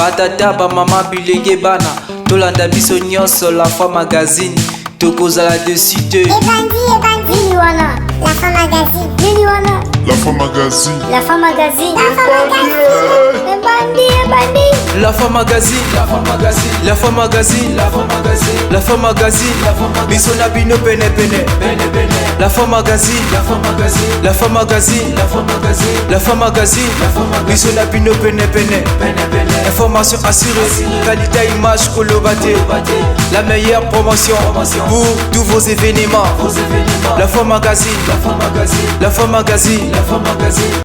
batata bamama bilenge bana tolanda biso nyonso La Foi Magazine tokozala dessus te Nini wana La Foi Magazine Nini wana La Foi Magazine La Foi Magazine La Foi Magazine La Foi Magazine La Foi Magazine La Foi Magazine La Foi Magazine biso na bino pene pene La Foi Magazine La Foi Magazine La Foi Magazine La Foi Magazine La Foi Magazine biso na bino pene pene information assurée qualité image kolobaté la meilleure promotion pour tous vos événements La Foi Magazine La Foi Magazine La Foi Magazine La Foi Magazine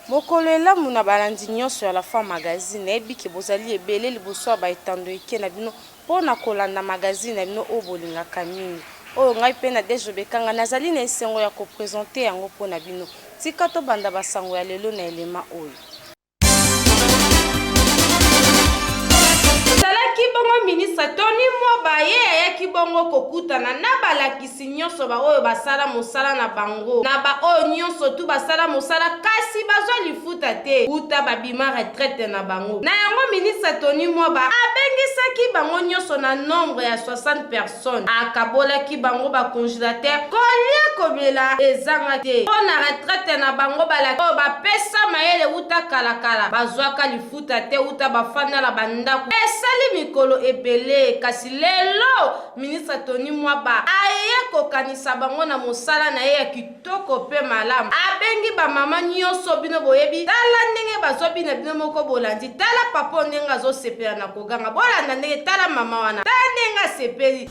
mokolo elamu na balandi nyonso ya La Foi Magazine ebiki bozali ebele liboso ya baetando eke na bino mpona kolanda magazine na bino oyo bolingaka mingi oyo ngai mpe na dejo bekanga nazali na esengo ya kopresente yango mpona bino tika tobanda basango ya lelo na elema oyo Kibongo ministre Tony Mwoba ye ayaki bongo kokutana na balakisi nyonso ba oyo basala mosala na bango na ba oyo nyonso tu basala mosala kasi bazwa lifuta te uta babima retraite na bango na yango ministre Tony Mwoba abengisaki bango nyonso na nombre ya 60 personnes akabolaki bango ba congélateur kolia komela ezanga te mpona retraite na bango balaki oyo bapesa mayele uta kalakala bazwaka lifuta te uta bafanda na bandako esali mikolo ebele kasi lelo ministre Tony Mwoba aye kokanisa bango na mosala na ye ya kitoko pe malamu abengi ba mama nyonso bino boyebi tala ndenge bazobina bino moko bolandi tala papa ndenge azosepela na koganga bolanda ndenge tala mama wana tala ndenge asepeli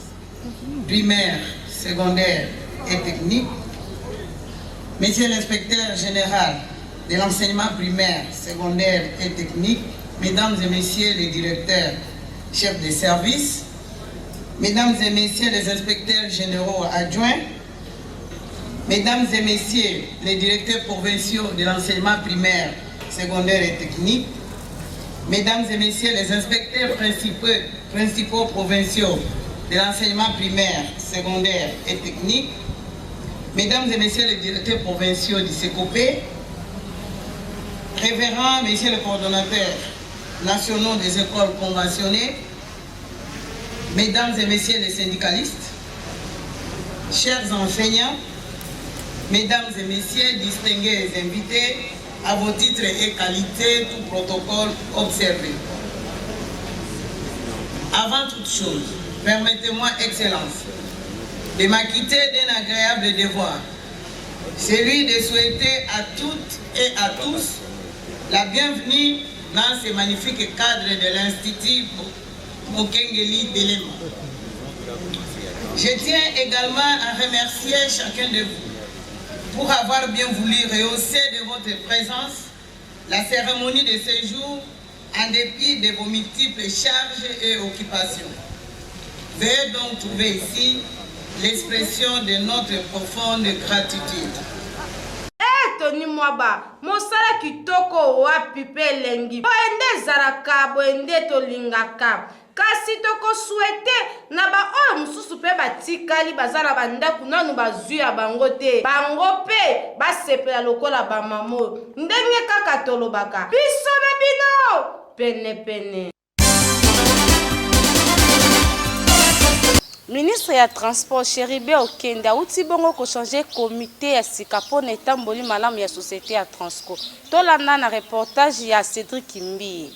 primaire, secondaire et technique. Monsieur l'inspecteur général de l'enseignement primaire, secondaire et technique, mesdames et messieurs les directeurs, chefs de service, mesdames et messieurs les inspecteurs généraux adjoints, mesdames et messieurs les directeurs provinciaux de l'enseignement primaire, secondaire et technique, mesdames et messieurs les inspecteurs principaux provinciaux de l'enseignement primaire, secondaire et technique, mesdames et messieurs les directeurs provinciaux du SECOPE, révérends messieurs les coordonnateurs nationaux des écoles conventionnées, mesdames et messieurs les syndicalistes, chers enseignants, mesdames et messieurs distingués invités, à vos titres et qualités, tout protocole observé. Avant toute chose, permettez-moi, Excellence, de m'acquitter d'un agréable devoir, celui de souhaiter à toutes et à tous la bienvenue dans ce magnifique cadre de l'Institut Mokengeli Belema. Je tiens également à remercier chacun de vous pour avoir bien voulu rehausser de votre présence la cérémonie de ce jour en dépit de vos multiples charges et occupations. Veuillez donc trouver ici l'expression de notre profonde gratitude. Tony Mwoba mosala kitoko wapi pe lengi boende zaraka boende tolingaka kasi toko souhaite na ba oyo mususu pe batikali bazala bandaku nanu bazwi ya bango te bango pe basepela lokola ba mamo ndenge kaka tolobaka biso na bino pene pene. Ministre ya Transport Cheribe Okende auti bongo ko changer comité ya sika pona etamboli malamu ya société ya Transco. Tolanda na reportage ya Cédric Kimbi.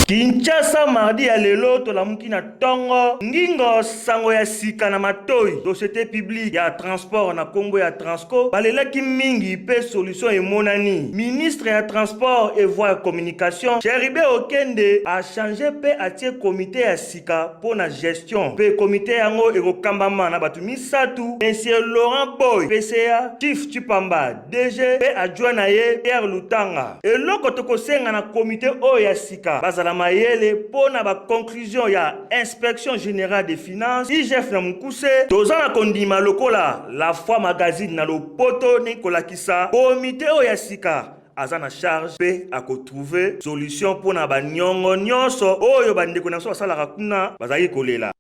Kinshasa mardi ya lelo tolamuki na tongo ngingo sango ya sika na matoi société publique ya transport na kombo ya Transco balelaki mingi pe solution emonani ministre ya transport et voies et communication Cheribe Okende a changé pe atie comité ya sika pour na gestion pe comité yango ekokambama na batu misatu monsieur Laurent Boy PCA Chief Chipamba DG pe adjoint na ye Pierre Lutanga eloko tokosenga na comité oyo ya sika bazala mayele pona ba conclusion ya inspection générale des finances IGF na mukuse toza na kondima lokola La Foi Magazine na lopoto ne kolakisa comité oya sika aza na charge pe akotrouver solution pona ba nyongo nyonso oyo bandeko na so basala kuna bazali kolela.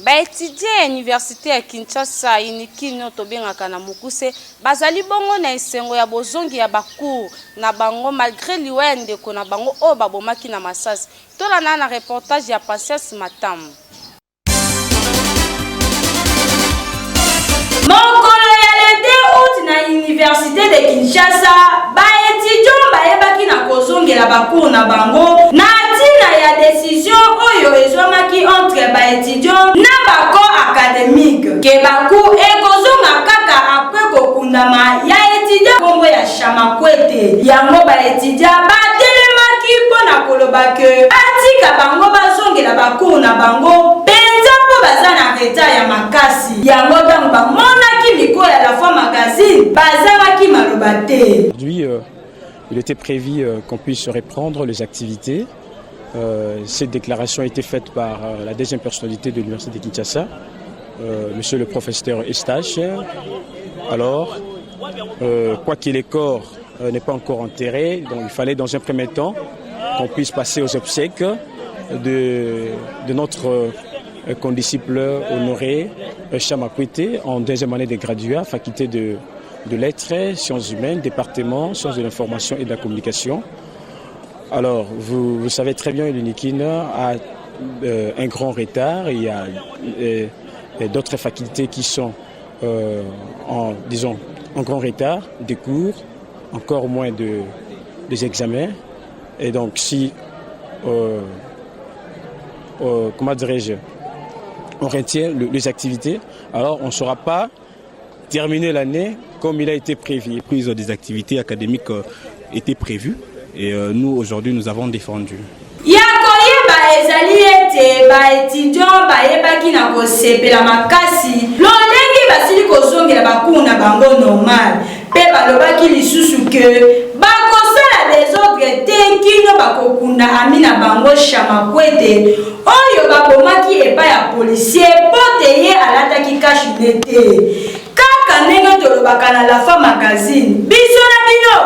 Ba baétudiant ya université ya Kinshasa inikino tobengaka na mokuse bazali bongo na esengo ya bozongi ya bacour na bango malgré liwa ya ndeko na bango oyo babomaki na masasi. Tolanda na reportage ya Patience Matamu. Mokolo ya le 2 août na université de Kinshasa baétudiant bayebaki na kozongela bacour na bango na ntina ya décision oyo ezwamaki entre baétudiant na bacorps académique ke bacour ekozonga kaka apres kokundama ya étudiant kombo ya Chamakwete. Yango baétudiant batelemaki mpona koloba ke atika bango bazongela bacour na bango penza mpo baza na reta ya makasi. Yango ntango bamonaki mikolo ya La Foi Magazine bazamaki maloba te. Aujourd'hui, il était prévu qu'on puisse reprendre les activités. Cette déclaration a été faite par la deuxième personnalité de l'Université de Kinshasa, monsieur le professeur Eustache. Alors, quoique les corps n'est pas encore enterré, donc il fallait dans un premier temps qu'on puisse passer aux obsèques de notre condisciple honoré Chamakwete en deuxième année de graduat, faculté de lettres, sciences humaines, département, sciences de l'information et de la communication. Alors, vous savez très bien, l'UNIKIN a un grand retard. Il y a d'autres facultés qui sont, en grand retard, des cours, encore moins des examens. Et donc, si, comment dirais-je, on retient les activités, alors on ne saura pas terminer l'année comme il a été prévu. La prise des activités académiques était prévue et nous, aujourd'hui, nous avons défendu. Yakoyeba ezali ete baétudiant bayebaki na kosepela makasi lolenge basili kozongela bacour na bango normal pe balobaki lisusu ke bakosala desordre te nkino bakokunda ami na bango Chamakwete oyo babomaki epai ya policier po te ye alataki kashine te kaka ndenge tolobaka na La Foi Magazine biso na bino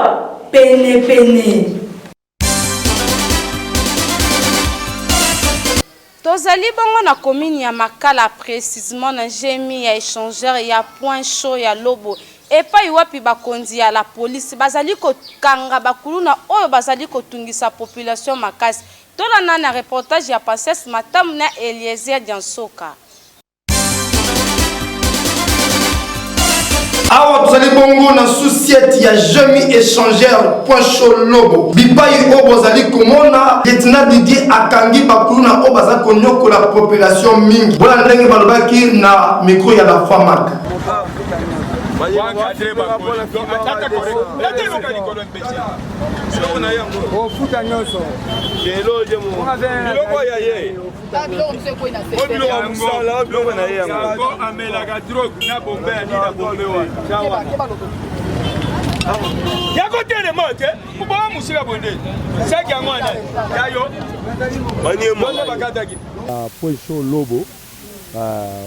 pene pene. Tozali bongo na commune ya Makala précisément na jemi ya échangeur ya point chaud ya Lobo epai wapi bakonzi ya la police bazali kokanga bakuluna oyo bazali kotungisa population makasi. Tolanda na reportage ya Patience Matamu na Eliezer Diansoka. Awa tozali bongo na société ya jemi échangeur point chaud Lobo bipai oyo bozali komona lieutenant Didier akangi bakuluna oyo baza konyokola population mingi bona ndenge balobaki na micro ya La Foi Mag. Point chaud Lobo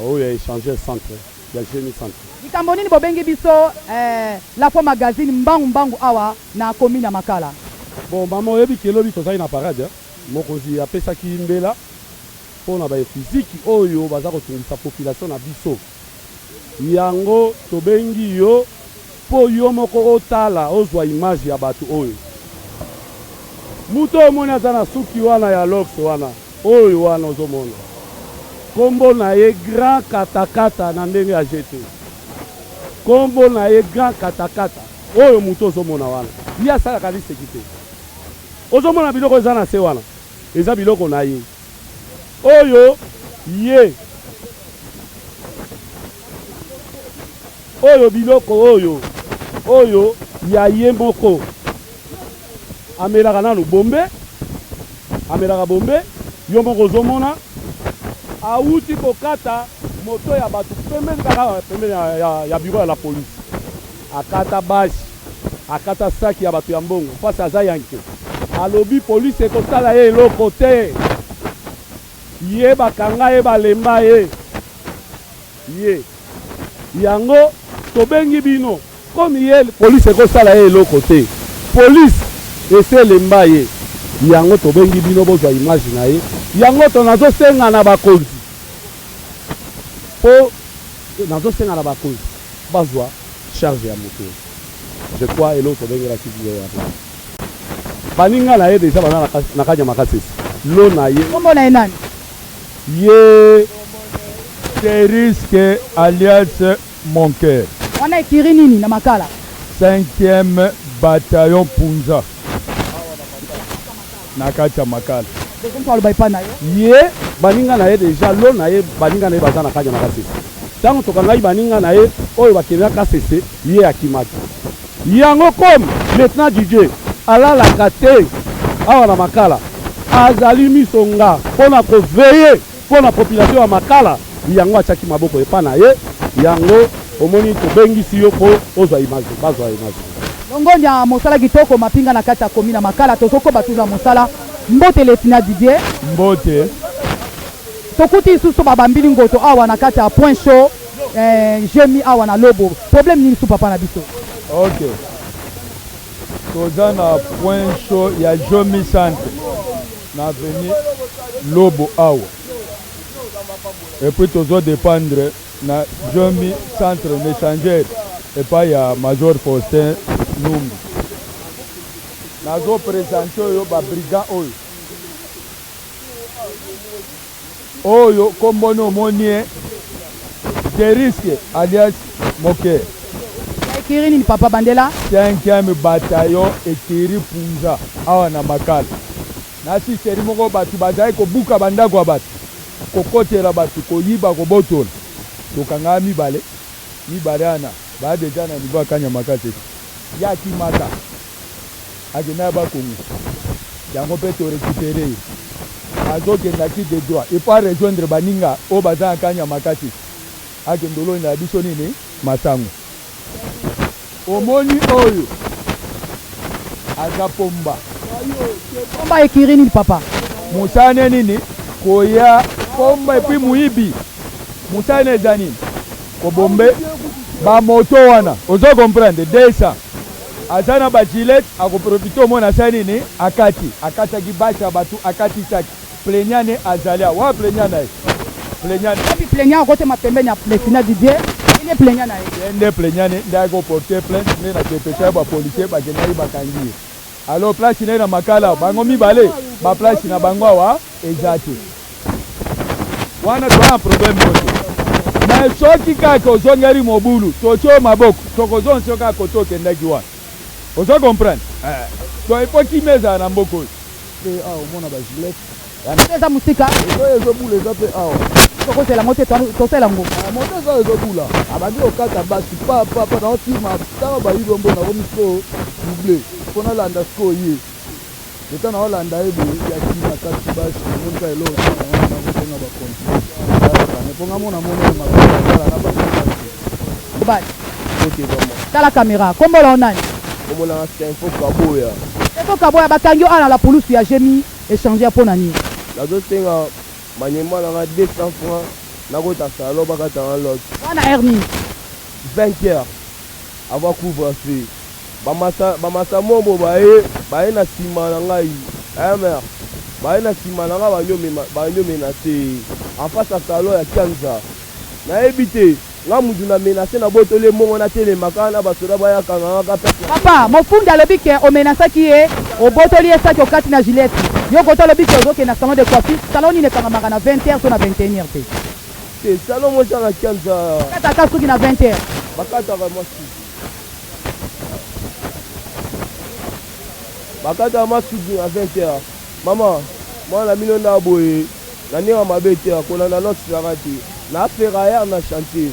oyo ya échangeur centre ya génie centre. Likambo nini bobengi biso La Foi Magazine mbangu awa na commune ya Makala. Bon mama oyebi kelobi tozali na parade mokonzi apesaki mbela mpona baefiziki oyo baza kotungisa population na biso yango tobengi yo mpo yo moko otala ozwa image ya bato oyo mutu omoni aza na suki wana ya lox wana oyo wana ozomona kombo na ye grand katakata na ndenge ya jete kombo na ye grand katakata oyo mutu ozomona wana ye asalaka liseki te ozomona biloko eza na se wana eza biloko na ye oyo ye oyo biloko oyo ya ye moko amelaka nanu bombe amelaka bombe yo moko ozomona awuti kokata moto ya bato pembeni kaka pembeni ya bureau ya la police akata bashi akata saki ya bato ya mbongo mpasi aza yanke alobi police ekosala ye eloko te ye bakanga ye balemba ye yango tobengi bino komi ye police ekosala ye eloko te police eselemba ye yango tobengi bino bozwa image na ye yango tonazosenga na bakonzi po nazosenga na bakonzi bazwa charge ya moto. Je crois et l'autre bengela kiti ya baninga na ye déjà bana na kanya makasisi lo na ye kombo na ye nani ye c'est risque alias mon cœur wana ekiri nini na makala 5e bataillon Punza na kati ya makala ye baninga na ye déjà lo na ye baninga na ye baza na kanya makasisi ntango tokangai baninga na ye oyo bakendaka sese ye akimaki yango comme lieutenant Didier alalaka te awa na makala azali misonga mpona koveye mpona population ya makala yango atiaki maboko epa na ye yango omoni tobengisi yo mpo ozwa image bazwa image longonya mosala kitoko mapinga na kati ya komi na makala tozokoba tuza mosala mbote lieutenant Didier mbote tokuti lisusu babambili ngoto awa na kati ya point chaud jemi awa na lobo problème nini su papa na biso ok toza na point chaud ya Jomi centre na avenue lobo awa et puis tozo dépendre na Jomi centre l'échangeur et pas ya major Faustin Numbi nazo présenter oyo ba brigand oyo kombona omoni de risque alias Moke ekiri nini papa bandela 5e bataillon ekiri Punza awa na makala na sisteri moko bato bazali kobuka bandako ya bato kokotela bato koyiba kobotola tokanga mibale ana baa deja na niveau akanya makate ya kimaka akenda bakongo yango mpe torekipere azokendaki de droit epa rejoindre baninga oyo baza akanya makate akendoloni na biso nini masango omoni oyo aza pomba ekiri nini papa musane nini koya pomba epi muyibi musane eza nini kobombe bamoto wana ozo comprendre 200 aza na bagilete akoprofite omona sa nini akataki basa bato akatisaki plenyane azali wa plenya na ye plenya akotema pembeni ya lieutenant Didier ine plenya na ye nde plenyane nde akoporte plainte nde na kepesa ya bapolisier bakendaki bakangi ye alo place naye na makala bango mibale baplace na bango awa eza te wana toa problème moto mais soki kaka ozongeli mobulu totio maboko tokozonso kaka koto okendaki wana ozo comprendre donc il faut kimeza na mboko oyo mpe awa omona bagilete eza mosika ezobula eza mpe awa tokosela ngo te tosala ngo moto eza ezobula abandi kokata basi papa naotima ntango bayibo mbona komisiko double mpo nalanda siko ye eta naolanda ye boye yakima kati basi monika eloko nakotenga bakonti mponga mona mona makala na basi tala kamera kombola onani kombolanga Info Kaboya Info Kaboya bakangi yo ana la police ya Jemi échanger mpo nini nazosenga manyema nanga 200 francs nakota salo bakata na lot wana herni 20 heures avant couvre-feu bamasa mombo baye na nsima na ngai mer baye na nsima na ngai banyomena te en face ya salo ya Kianza nayebi te nga mutu na menase na botole mongo na telemaka na basoda bayakanga ngaka pesa papa mofundi alobi ke omenasaki ye obotoli ye saki okati na gilete yo koto alobi ke ozokende na salon de coiffure salon nini ekangamaka na 20 heures to na 21 heures te salon mosanga Kianza kataka soki na 20 heures bakataka mwasi bakataka masuki na 20 heures mama mwana mino na boye na ndenge mabe te akolanda notisaka te na ferrailleur na chantier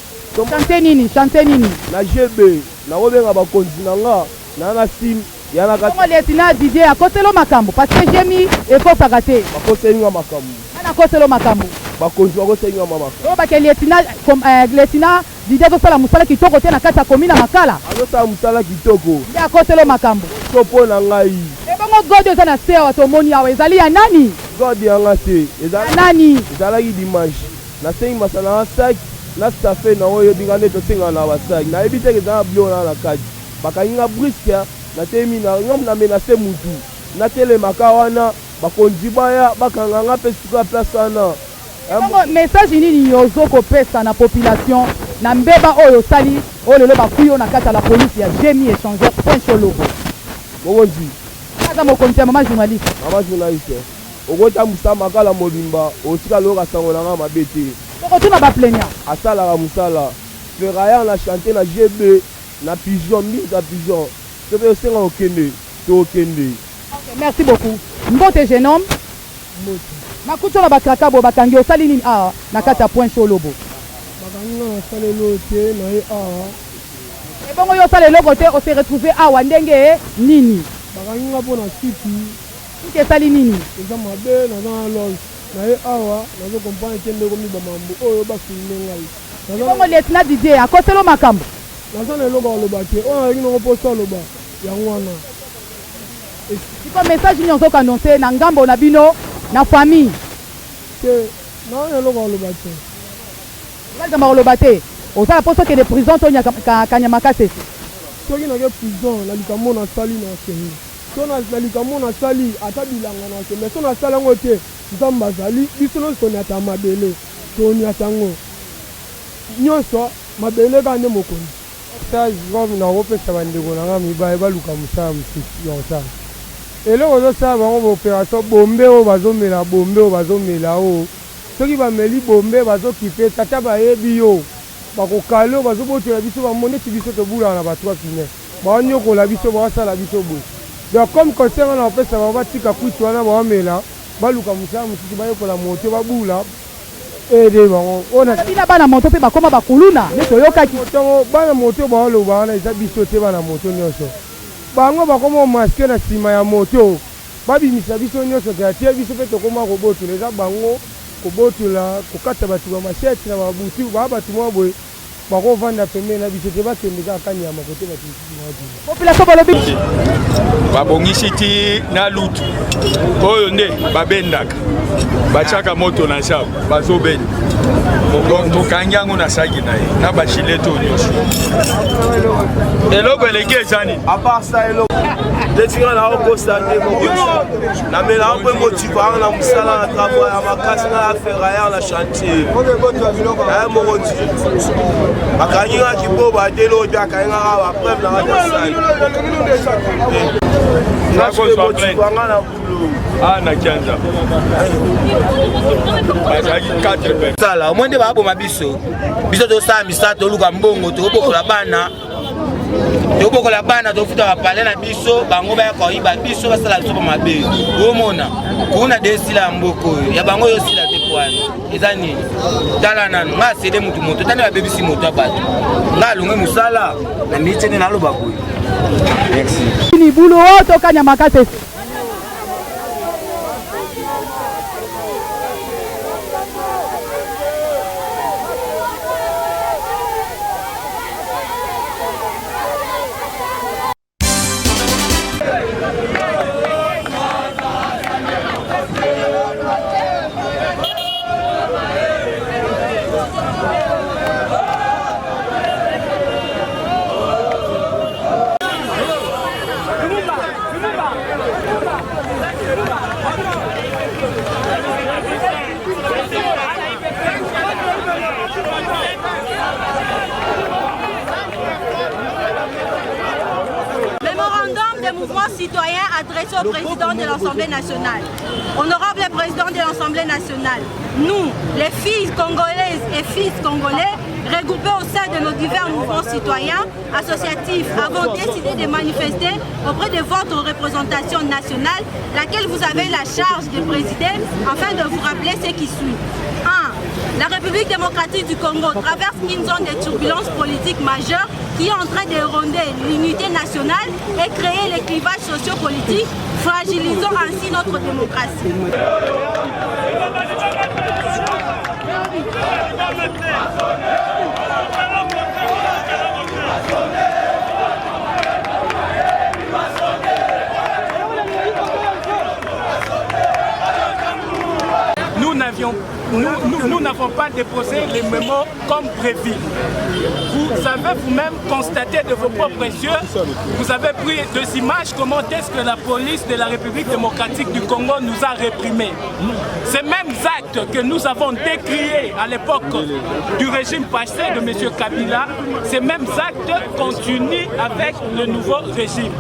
chante nini na GB nakobenga bakonzi na nga na sim yana kati kongo lieutenant Didier akoselo makambo parce que Jemi ekosaka te bakoselinga makambo ana akoselo makambo bakonzi bakoselinga makambo oyo bake lieutenant Didier azosala mosala kitoko te na kati ya komi na makala azosala mosala kitoko nde akoselo makambo so mpo na ngai ebongo gode eza na se awa tomoni awa ezali ya nani gode yanga te nani ezalaki dimanche nasengi masala na saki na stafe na oyo binga nde tosengana na basaki nayebi teke eza na bilo na kati bakangi nga briske natemi na menase mutu natelemaka wana bakonzi baya bakanga nga mpe sikoya place wana message nini ozokopesa na population na mbeba oyo osali oyo lelo bakuyo na kati ya la police ya Jemi échangeur point Cholobo mokonzi aza mokonzi ya mama journaliste okota musama kala mobimba otika loka sango nanga mabe te okotuna baplaignant asalaka musala feraya na chante na GB na pigeon mise à pigeon sope osenga okende to okende. Merci beaucoup. Mbote jeune homme makuto na bakraka bo bakangi osali nini awa na kati ya point Cholobo bakangi na osali lote na ye awa ebongo yo osali eloko te ose retrouver awa ndenge nini bakangi nga mpo na siki suki esali nini eza mabe naza na loge na ye awa nazokomprendre te ndeko mibamambo oyo bafilme ngai ebongo lieutenant Didier akoselo makambo naza na eloko aloba te oyo naleki nango mposo aloba yango wana siko message nini ozokanonse na ngambo na bino na famille te naza na eloko aloba te ozalikamba koloba te ozala mposo okende prison to kanyamaka sesi soki nake prison na likambo nasali na okende so na likambo nasali ata bilanga na okende so nasali yango te nzambe azali biso nyonso toniata mabele toniata yango nyonso mabele kaka nde mokonzi sage comme nakopesa bandeko nanga mibale baluka mosala mosusu ya kosala eloko ozosala bango baopération bombe oyo bazomela bombe oyo bazomela oyo soki bameli bombe bazokipe tata bayebi yo bakokale oyo bazobotela biso bambo neti biso tobulaka na bato bapine baonyokola biso bawasala biso boye donc comme conseil wana bapesa bango batika kwitu wana bawamela baluka mosala mosusu bayekola moto babula ede bango bina bana moto mpe bakoma bakuluna neti oyokaki bana moto baoloba wana eza biso te bana moto nyonso bango bakoma omaske na nsima ya moto babimisa biso nyonso keatie biso mpe tokoma kobotola eza bango kobotola kokata bato bamashete na babuti baa bato mwa boye bakovanda pembeni na biso te bakende kaka nyama kote bato population balobi babongisi ti na lutu oyo nde babendaka batiaka moto na nsambo bazobenda mokangi yango na saki na ye na bashilete oyo nyonso eloko eleki eza nini aparsa eloko ndetinga na okostate namela mpe motivanga na mosala na travail ya makasi nga ya ferrailleur na chantier naye mokonzi bakangi nga kibo badele oyo bakangi nga bapreuve nanga desali motivanga na bulo na kianza sala omwe nde baboma biso tosala misala toluka mbongo tobokola bana tofuta bapale na biso bango baya koyiba biso basala biso bamabe omona kuna desila ya mboka oyo ya bango yosila te pwana eza nini tala nano nga asede mutu moto tani babebisi moto ya bato nga alonge mosala na mitene naloba boye ni bulo oyo tokanyamaka te citoyen adressé au président de l'Assemblée nationale. Honorable président de l'Assemblée nationale, nous, les filles congolaises et fils congolais, regroupés au sein de nos divers mouvements citoyens associatifs, avons décidé de manifester auprès de votre représentation nationale, laquelle vous avez la charge de présider, afin de vous rappeler ce qui suit. 1. La République démocratique du Congo traverse une zone de turbulence politique majeure qui est en train d'éroder l'unité nationale et créer les clivages sociopolitiques, fragilisant ainsi notre démocratie. nous n'avons pas déposé les mémos comme prévu. Vous avez vous-même constaté de vos propres yeux, vous avez pris des images, comment est-ce que la police de la République démocratique du Congo nous a réprimés. Ces mêmes actes que nous avons décriés à l'époque du régime passé de M. Kabila, ces mêmes actes continuent avec le nouveau régime.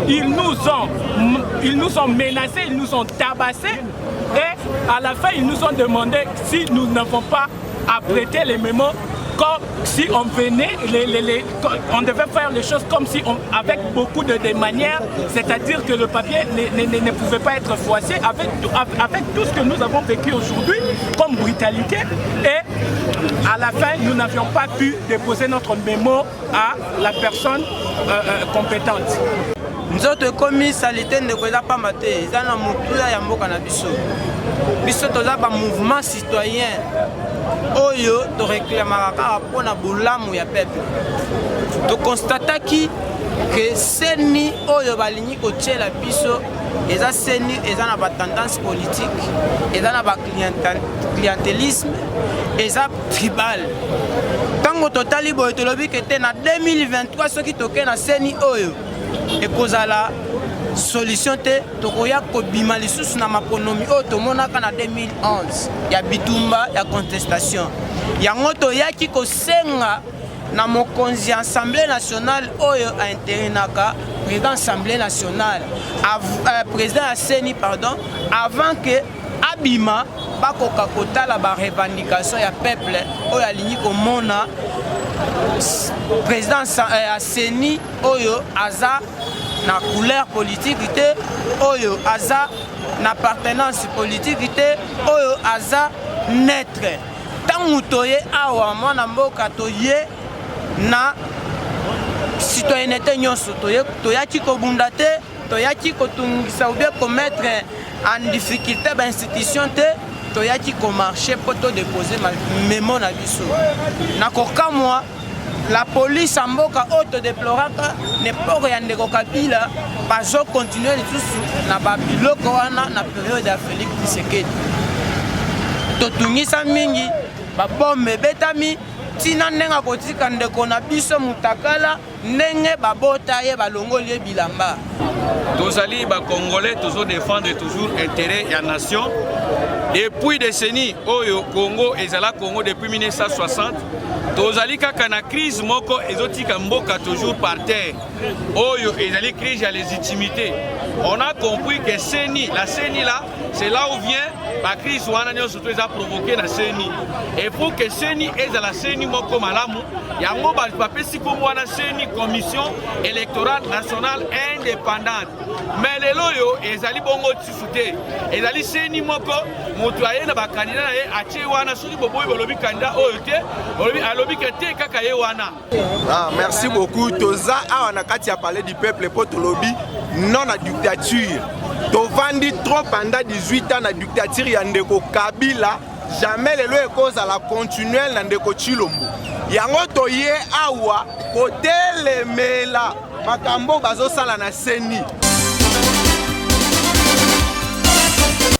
Ils nous ont menacés, ils nous ont tabassés et à la fin ils nous ont demandé si nous n'avons pas apprêté les mémos comme si on venait, on devait faire les choses comme si avec beaucoup de manières, c'est-à-dire que le papier ne pouvait pas être froissé avec tout ce que nous avons vécu aujourd'hui comme brutalité. Et à la fin, nous n'avions pas pu déposer notre mémo à la personne compétente. Nous autres commis salité ne connaissons pas maté, ils ont un ya mboka na biso. Biso toza ba mouvement citoyen. Oyo to réclamera pour na bolamu ya peuple. To constata que seni oyo balingi ko tchela biso, eza seni eza na ba tendance politique, eza na ba clientélisme, eza tribal. Tango totali boyo to lobi que te na 2023 soki toke na seni oyo et kozala solution te tokoya kobima lisusu na makonomi oyo tomonaka na 2011 ya bitumba ya contestation yango toyaki kosenga na mokonzi ya Assemblée nationale oyo ainterinaka président Assemblée nationale président ya Seni pardon avant que abima bakoka kotala ba revendication ya peuple oyo alingi komona président ya Seni oyo aza na couleur politique te oyo aza na appartenance politique te oyo aza neutre tangu toye awa mwana mboka toye na citoyenneté nyonso toyaki kobunda te toyaki kotungisa ou bien commettre en difficulté ba institution te toyaki komarche po to déposer mémo na biso na kokamwa la police en mboka autodéploraka n'importe ya ndeko Kabila bazo continuer lisusu na babiloko wana na période ya Félix Tshisekedi totungisa mingi babombe betami tina nenga kotika ndeko na biso mutakala ndenge babota ye balongoli ye bilamba tozali ba Congolais toujours défendre toujours intérêt ya nation depuis décennies oyo Congo ezala Congo depuis 1960 tozali kaka na crise moko ezotika mboka toujours par terre oyo ezali crise ya légitimité. On a compris que la CENI là c'est là où vient la crise wana nyonso to eza provoqué na CENI et pour que CENI eza la CENI moko malamu yango bapesi kombo wana CENI commission électorale nationale indépendante mais lelo yo ezali bongo tisute ezali CENI moko moto aye na bakandida na ye atie wana soki boboyi balobi kandida oyo te alobi ke te kaka ye wana. Merci beaucoup. Toza awa na kati ya parler du peuple po tolobi non à dictature. Tovandi trop pendant 18 ans na dictature ya ndeko Kabila, jamais lelo ekoza la continuelle na ndeko Chilombo. Yango toye awa kotelemela makambo bazosala na CENI.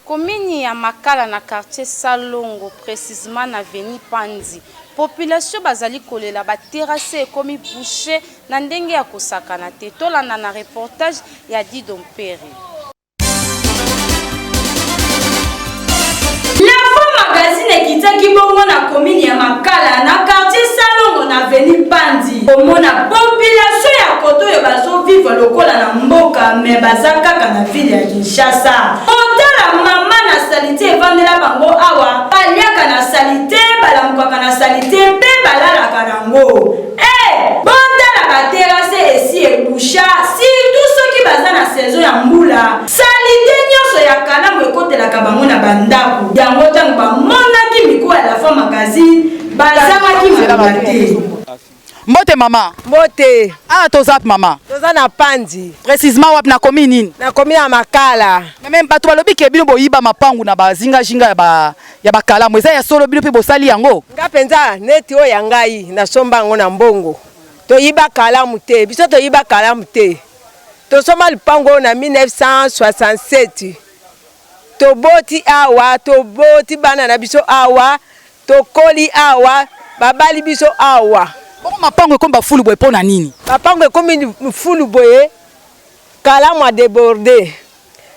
Commune ya Makala na quartier Salongo, précisément na Avenue Panzi. Population bazali kolela ba terrasse ekomi bouché na ndenge ya kosakana te. Tolanda na reportage ya Didon Pere. Magazine kitaki bongo na commune ya Makala na quartier Salongo na Avenue Panzi. Omona population ya koto yo bazo vivre lokola na mboka me bazaka na ville ya Kinshasa. Otala mama na salite evandela bango awa baliaka na salite balamukaka na salite pe balalaka nango. Botala ba terrasse esi ebusha surtout soki baza na saison ya mbula. Salite nyonso ya kalamu ekotelaka bango na bandako. Yango tango bamonaki miko ya La Femme Magazine bazamaki mabate. Mbote mama. Mbote. Ah tozap mama. Toza na Panzi. Précisément wap na commune nini? Na commune ya Makala. Même bato balobi ke bino boyiba mapangu na bazinga jinga ya bakala mweza ya solo bino pe bosali yango. Nga penza neti o ya ngai na somba ngo na mbongo. Toyiba kalamu te, biso toyiba kalamu te. Tosoma lupango na 1967. toboti awa toboti bana na biso awa tokoli awa babali biso awa bongo mapango ekomba fulu boye mpo na nini mapango ekomi fulu boye kalamu adeborde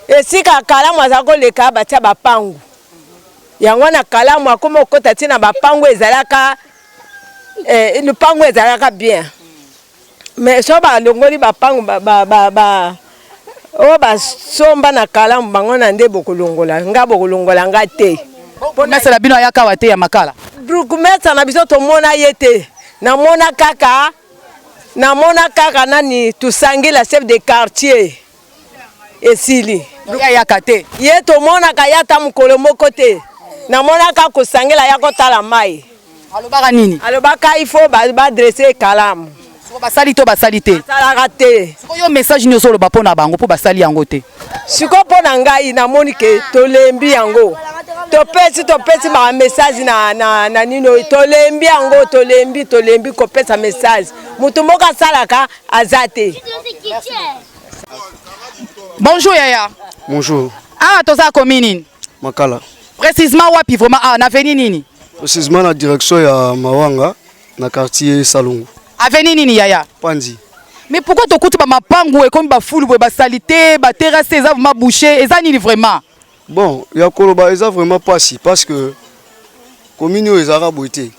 esika kalamu aza koleka batia bapangu yango na kalamu akoma okota ntina bapangu ezalaka lupangu ezalaka bien mais so balongoli bapangu oyo basomba na kalamu bango na nde bokolongola nga bokolongola nga te burgmestre na bino ayaka awa te ya makala burgmestre na biso tomona ye te namona kaka nani tusangila chef de quartier esili ayaka te ye tomonaka yata mokolo moko te namonaka kosangela ya kotala mai alobaka nini alobaka il faut badresse kalamu basali to basali te basalaka te sikoyo message nyonso oloba mpo na bango mpo basali yango te sikoyo mpo na ngai namoni ke tolembi yango topesi ba message na nino tolembi yango tolembi kopesa message mutu moko asalaka aza te. Bonjour Yaya. Bonjour. Ah toza komi nini Makala. Précisément wapi vraiment na avenue nini Précisément na direction ya Mawanga na quartier Salungu. Avenue nini Yaya Panzi. Mais pourquoi tu écoutes ma pangu et comme ba foule ba salité ba terrasse ça ma boucher et ça ni vraiment Bon, ya koloba eza vraiment pas si parce que commune ezara boité.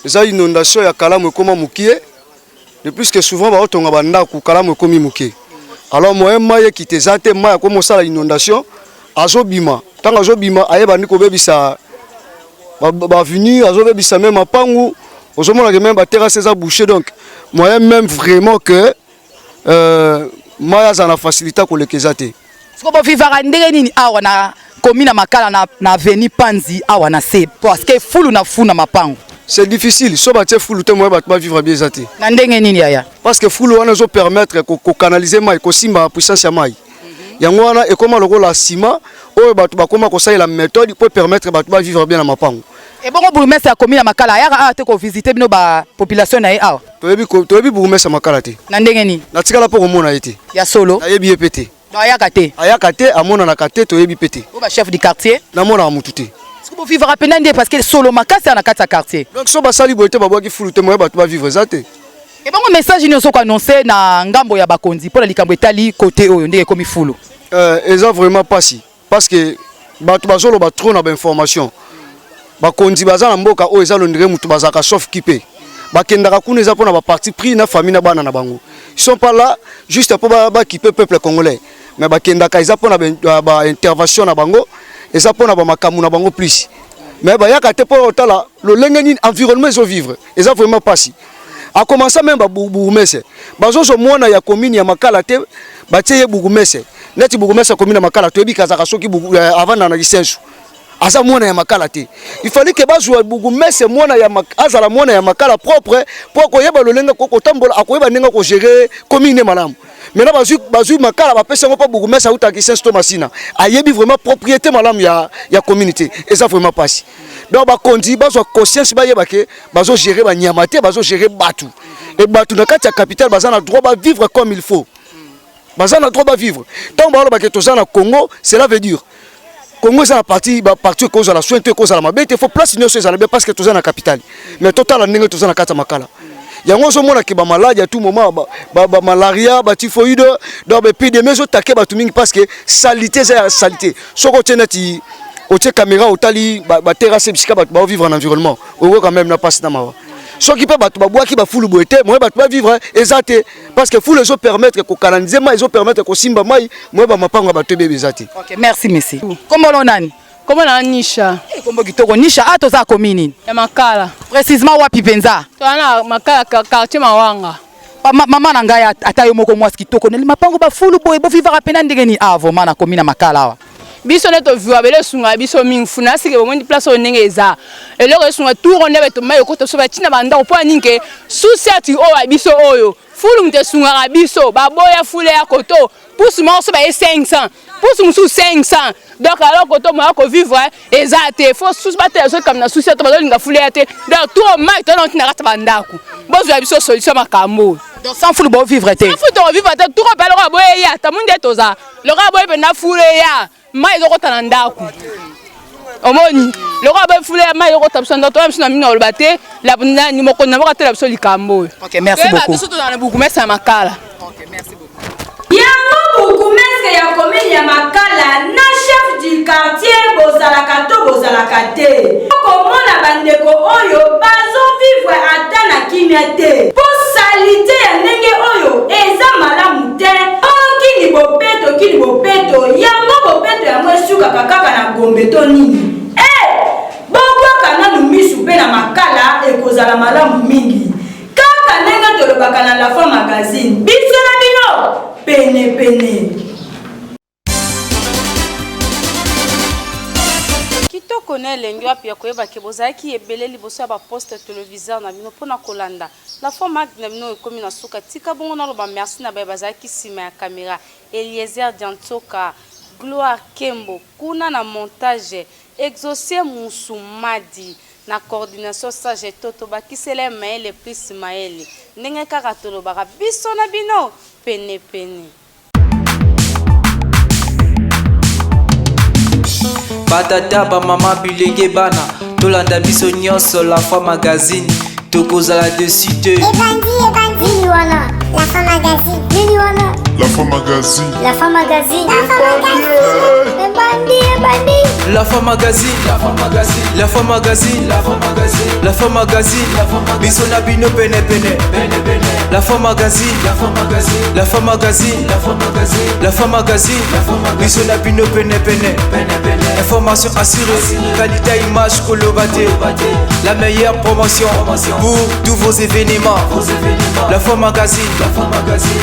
Eza inondation ya kalamu ekoma mukie. De plus que souvent ba otonga banda ku kalamu ekomi mukie. Alors moi maye ki te zate maya comme ça la inondation azobima. Tant azobima ayeba ndiko bebisa ba venir azobebisa même mapangu. Aujourd'hui, on a même la terrasse est bouchée, donc moi même vraiment que moi ça a facilité pour les kézate. Ce qu'on peut vivre à ndeni awa na commune makala na avenue Panzi awa na se parce que fulu na funa mapango. C'est difficile, so batie fulu te moi ba vivre bien zate. Na ndenge nini yaya? Parce que fulu wana zo permettre ko canaliser mai ko simba puissance ya mai. Yango wana e comment lokola ciment o batu ba koma ko ça la méthode pour permettre batu ba vivre bien na mapango. Et bon, bourgmestre a commis la makala yaka te ko visiter bino ba population na awa. Toyebi bourgmestre makala te. Na ndenge ni? Na tikala po komona ete. Ya solo. Ayebi epete. Do ayaka te. Ayaka te amona na kate toyebi pete. O ba chef du quartier. Na mona mutu te. Est-ce que vous vivre à peine parce que solo makasa na kata quartier. Donc so ba sali boite ba boki fulu te moye ba ba vivre zate. Et bon message ni so ko annoncer na ngambo ya bakonzi pour la likambo etali côté oyo ndenge komi fulu. Eza vraiment pas si parce que batu bazolo ba trop na ba information. Bakonzi baza na mboka o eza londire mutu bazaka sauf kipe bakendaka kuna eza pona ba parti pris na famille na bana na bango ils sont pas là juste pour ba kipe peuple congolais mais bakendaka eza pona ba intervention na bango eza pona ba makamu na bango plus mais ba yaka te pour otala le lengeni environnement zo vivre eza vraiment pas si a commencer même ba bourgmestre bazo zo mona ya commune ya makala te batie bourgmestre neti bourgmestre commune ya makala to ebikazaka soki avant na licence asa mwana ya makala te il fallait que bazwa bourgmestre mwana ya azala mwana ya makala propre pour koyeba lolenga ko tambola akoyeba nenga ko gérer commune malamu maintenant bazui makala ba pesa ngo pa bourgmestre uta licence to masina ayebi vraiment propriété malamu ya communauté et ça vraiment passe donc ba kondi bazwa conscience ba yeba ke bazo gérer ba nyamate bazo gérer batu et batu na kati ya capitale bazana droit ba vivre comme il faut bazana droit ba vivre tant ba ba ke tozana Congo cela veut dire Congo c'est la partie cause à la soin cause à la mabé il faut place union sur la parce que tous dans la capitale mais total en ningo tous dans la carte makala yango zo mona ke ba maladie à tout moment ba malaria ba typhoïde donc ba épidémie zo taquer ba tout mingi parce que salité c'est salité soko tenati o tie caméra o tali ba terrasse bisika ba vivre en environnement o quand même na passe na mawa ce qui peut battre bois qui va fouler boité moi va vivre exact parce que fouler les permettre que canaliser mais ils permettre que simba mai moi ba mapanga ba tebe exact. OK, merci monsieur. Comment on nani? Comment on Nisha? Comment kitoko Nisha ato za commune? Ya makala. Précisément wapi penza? Twana makala quartier Mawanga. Mama na ngai atayo moko mwasi kitoko ne mapango ba fulu boy bo vivre apena ndenge ni avo mana commune makala wa. Biso neto vuwa bele sunga biso mingfuna sike bomondi place onenge eza eloko sunga tour onebe to mayo ko to so batina banda opo aninke susiati o biso oyo fulu mte sunga biso baboya fule ya koto pousse mo so ba 500 pousse musu 500 donc alors koto mo ko vivre ezate faut sous battre so comme na susiati bazo linga fule ya te donc tour mai to non tina kata bandaku bozo ya biso solution makambo donc sans fulu bo vivre te sans fulu to vivre te tour ba lo boya ya tamunde toza lo boya be na fule ya mai ezokota na ndako omoni loko abafule ya mai ezokota biso na ndako toya biso na mingi na oloba te ni mokonzi na bakatela biso likambo oyo biso tozala na bukumesa ya makala yango bukumeske ya komini ya makala na chef du quartier bozalaka to bozalaka te okomona bandeko oyo bazovivre ata na kimia te po salite ya ndenge oyo eza malamu te okini bopeto yango bopeto yango esukaka kaka na gombe to nini bobwaka nanu misu mpe na makala ekozala malamu mingi kaka ndenge tolobaka na La Femme Magazine biso na bino pene kitoko na elengi wapi ya koyeba ke bozalaki ebele liboso ya baposte téléviseur na bino mpona kolanda La Femme Magazine na bino ekomi na suka tika bongo naloba merci na baye bazalaki nsima ya kamera Eliezer Diantoka Gloire Kembo kuna na montage Exaucé Musumadi na coordination sage toto bakisele maele plus maele ndenge kaka tolobaka biso na bino pene batata bamama bilenge bana tolanda biso nyonso La Femme Magazine tokozala dessus te ebandi wana La Femme Magazine nini wana La Femme Magazine La Femme Magazine ebandi La Femme Magazine La Femme Magazine La Femme Magazine La Femme Magazine La Femme Magazine biso na bino pene La Femme Magazine La Femme Magazine La Femme Magazine La Femme Magazine La Femme Magazine biso na bino pene information assurée qualité image kolobate la meilleure promotion pour tous vos événements La Femme Magazine La Femme Magazine